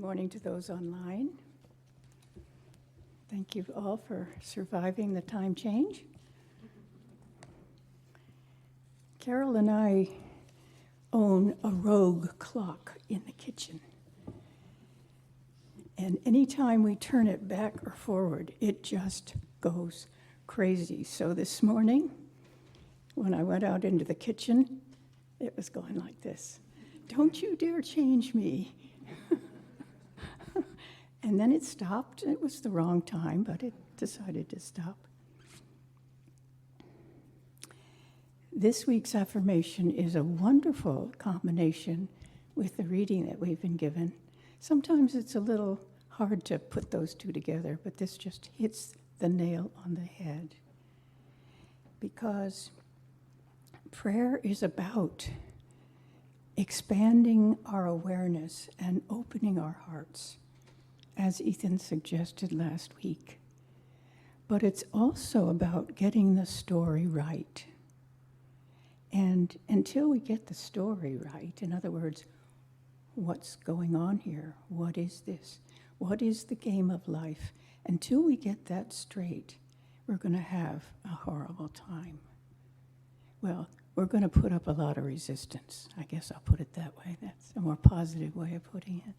morning to those online. Thank you all for surviving the time change. Carol and I own a rogue clock in the kitchen. And anytime we turn it back or forward, it just goes crazy. So this morning, when I went out into the kitchen, it was going like this. Don't you dare change me. And then it stopped. It was the wrong time, but it decided to stop. This week's affirmation is a wonderful combination with the reading that we've been given. Sometimes it's a little hard to put those two together, but this just hits the nail on the head. Because prayer is about expanding our awareness and opening our hearts, as Ethan suggested last week. But it's also about getting the story right. And until we get the story right, in other words, what's going on here? What is this? What is the game of life? Until we get that straight, we're going to have a horrible time. Well, we're going to put up a lot of resistance. I guess I'll put it that way. That's a more positive way of putting it.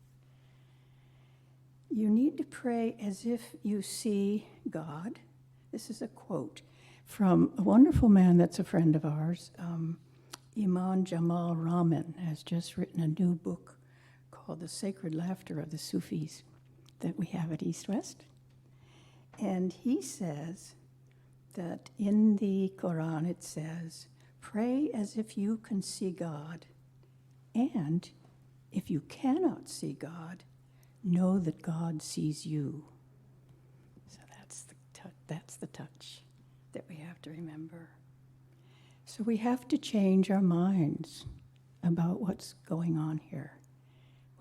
You need to pray as if you see God. This is a quote from a wonderful man that's a friend of ours. Imam Jamal Rahman has just written a new book called The Sacred Laughter of the Sufis that we have at East West. And he says that in the Quran it says, pray as if you can see God, and if you cannot see God, know that God sees you. So that's the touch that we have to remember. So we have to change our minds about what's going on here.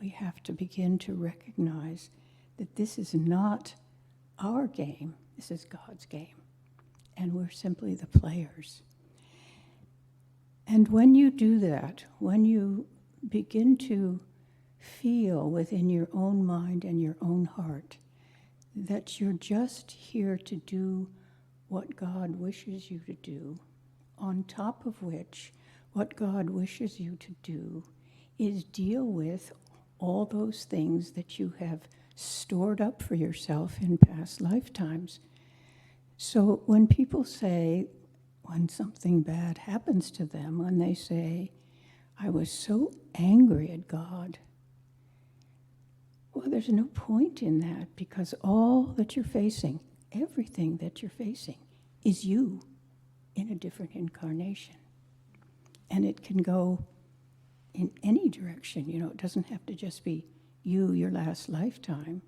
We have to begin to recognize that this is not our game, this is God's game, and we're simply the players. And when you do that, when you begin to feel within your own mind and your own heart that you're just here to do what God wishes you to do, on top of which what God wishes you to do is deal with all those things that you have stored up for yourself in past lifetimes. So when people say, when something bad happens to them, when they say, I was so angry at God, well, there's no point in that, because all that you're facing, everything that you're facing, is you in a different incarnation. And it can go in any direction. It doesn't have to just be you, your last lifetime.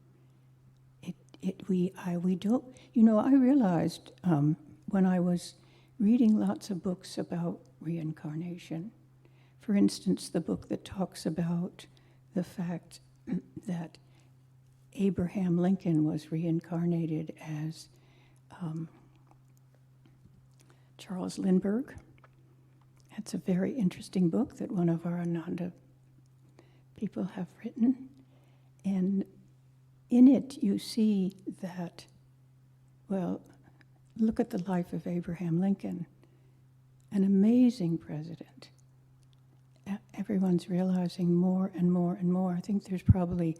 We don't. I realized when I was reading lots of books about reincarnation, for instance, the book that talks about the fact that Abraham Lincoln was reincarnated as Charles Lindbergh. That's a very interesting book that one of our Ananda people have written. And in it you see that, well, look at the life of Abraham Lincoln, an amazing president. Everyone's realizing more and more and more. I think there's probably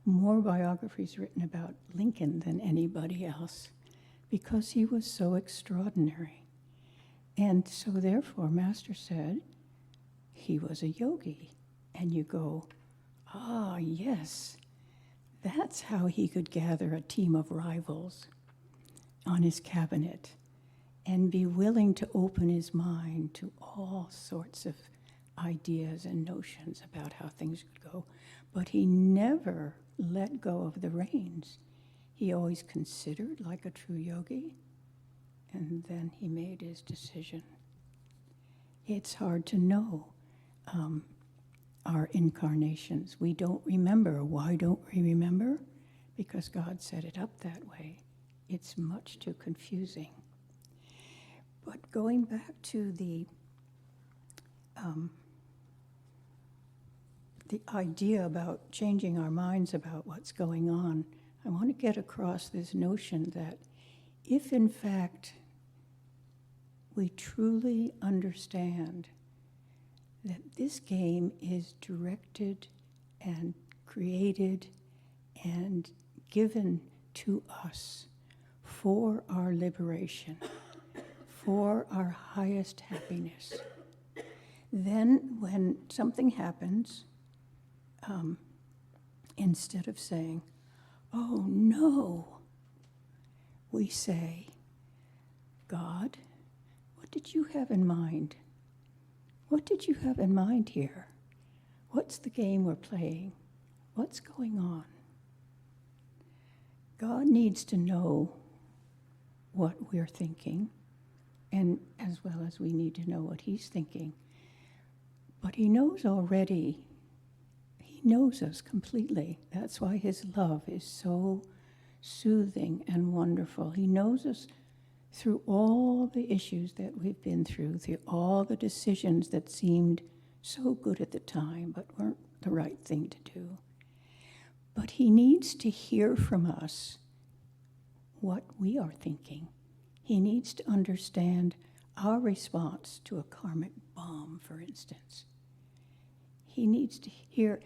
more biographies written about Lincoln than anybody else, because he was so extraordinary. And so therefore, Master said, he was a yogi. And you go, yes, that's how he could gather a team of rivals on his cabinet and be willing to open his mind to all sorts of ideas and notions about how things could go. But he never let go of the reins. He always considered like a true yogi, and then he made his decision. It's hard to know our incarnations. We don't remember. Why don't we remember? Because God set it up that way. It's much too confusing. But going back to the idea about changing our minds about what's going on, I want to get across this notion that if in fact we truly understand that this game is directed and created and given to us for our liberation, for our highest happiness, then when something happens, instead of saying, "Oh no," we say, "God, what did you have in mind? What did you have in mind here? What's the game we're playing? What's going on?" God needs to know what we're thinking, and as well as we need to know what He's thinking. But He knows already. He knows us completely. That's why His love is so soothing and wonderful. He knows us through all the issues that we've been through all the decisions that seemed so good at the time but weren't the right thing to do. But He needs to hear from us what we are thinking. He needs to understand our response to a karmic bomb, for instance. He needs to hear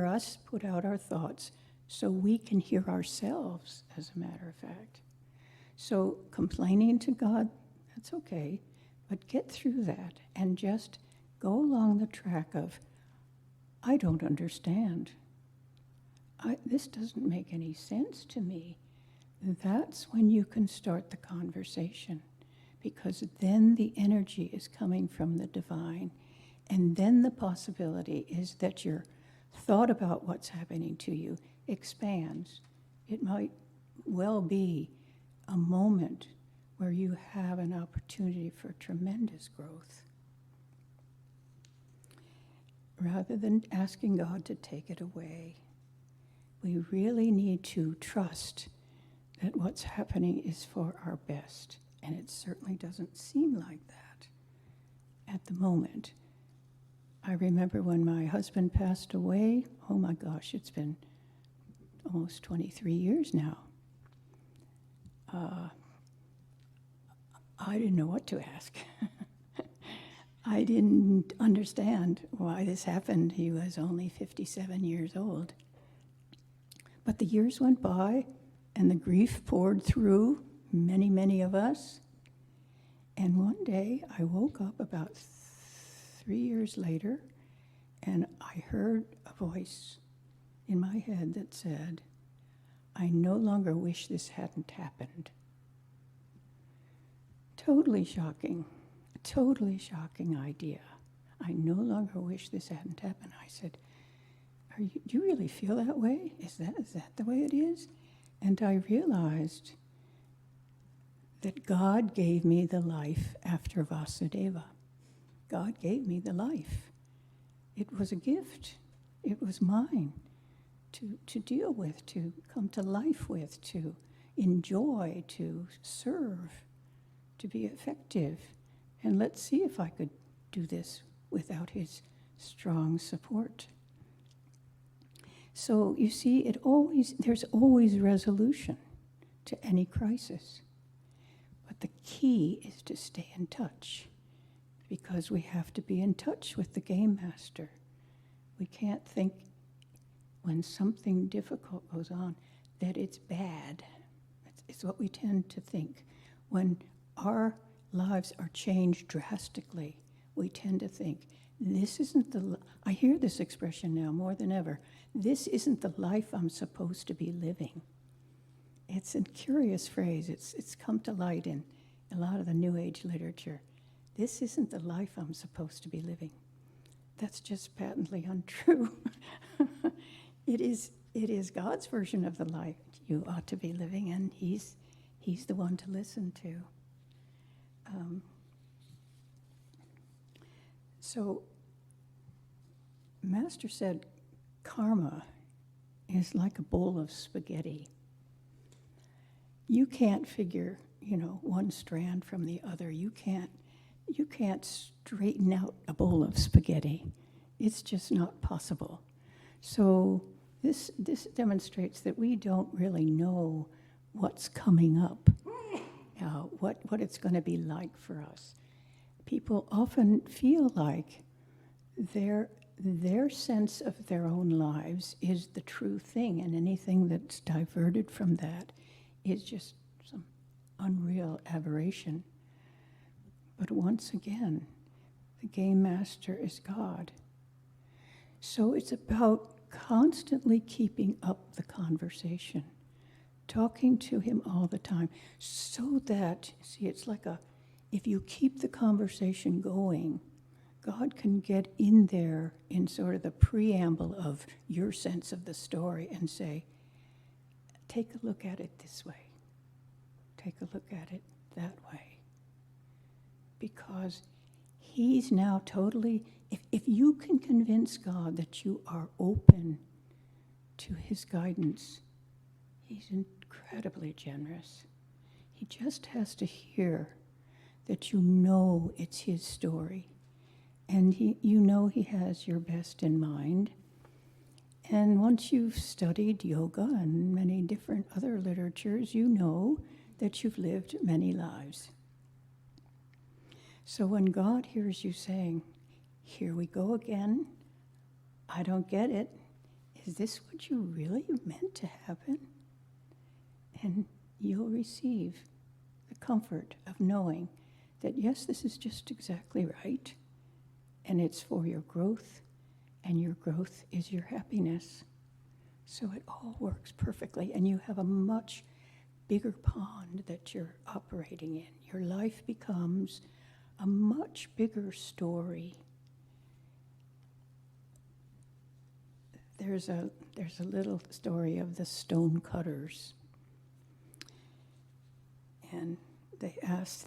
us put out our thoughts so we can hear ourselves, as a matter of fact. So complaining to God, that's okay, but get through that and just go along the track of, I don't understand. This doesn't make any sense to me. That's when you can start the conversation, because then the energy is coming from the divine, and then the possibility is that your thought about what's happening to you expands. It might well be a moment where you have an opportunity for tremendous growth. Rather than asking God to take it away, we really need to trust that what's happening is for our best. And it certainly doesn't seem like that at the moment. I remember when my husband passed away, oh my gosh, it's been almost 23 years now. I didn't know what to ask. I didn't understand why this happened. He was only 57 years old. But the years went by, and the grief poured through many, many of us. And one day, I woke up about 3 years later, and I heard a voice in my head that said, "I no longer wish this hadn't happened." Totally shocking idea. I no longer wish this hadn't happened. I said, do you really feel that way? Is that the way it is? And I realized that God gave me the life after Vasudeva. God gave me the life. It was a gift. It was mine to deal with, to come to life with, to enjoy, to serve, to be effective. And let's see if I could do this without His strong support. So you see, there's always resolution to any crisis. But the key is to stay in touch, because we have to be in touch with the game master. We can't think when something difficult goes on that it's bad. It's what we tend to think. When our lives are changed drastically, we tend to think, I hear this expression now more than ever, this isn't the life I'm supposed to be living. It's a curious phrase. It's come to light in a lot of the New Age literature. This isn't the life I'm supposed to be living. That's just patently untrue. It is God's version of the life you ought to be living, and He's the one to listen to. So, Master said, karma is like a bowl of spaghetti. You can't figure, one strand from the other. You can't straighten out a bowl of spaghetti. It's just not possible. So this demonstrates that we don't really know what's coming up, what it's going to be like for us. People often feel like their sense of their own lives is the true thing, and anything that's diverted from that is just some unreal aberration. But once again, the game master is God. So it's about constantly keeping up the conversation, talking to him all the time, so that, see, it's like if you keep the conversation going, God can get in there in sort of the preamble of your sense of the story and say, take a look at it this way. Take a look at it that way. Because he's now totally, if you can convince God that you are open to his guidance, he's incredibly generous. He just has to hear that you know it's his story. And you know he has your best in mind. And once you've studied yoga and many different other literatures, you know that you've lived many lives. So when God hears you saying, here we go again, I don't get it, is this what you really meant to happen? And you'll receive the comfort of knowing that yes, this is just exactly right. And it's for your growth, and your growth is your happiness. So it all works perfectly, and you have a much bigger pond that you're operating in. Your life becomes a much bigger story. There's a little story of the stone cutters. And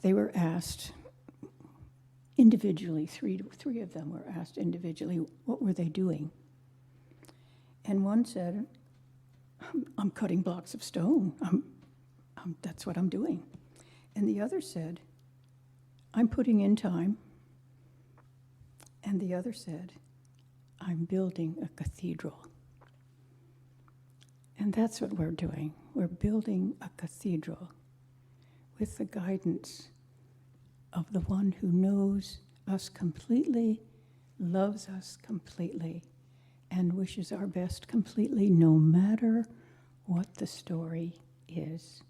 they were asked individually, three of them were asked individually, what were they doing? And one said, I'm cutting blocks of stone. That's what I'm doing. And the other said, I'm putting in time. And the other said, I'm building a cathedral. And that's what we're doing. We're building a cathedral with the guidance of the one who knows us completely, loves us completely, and wishes our best completely, no matter what the story is.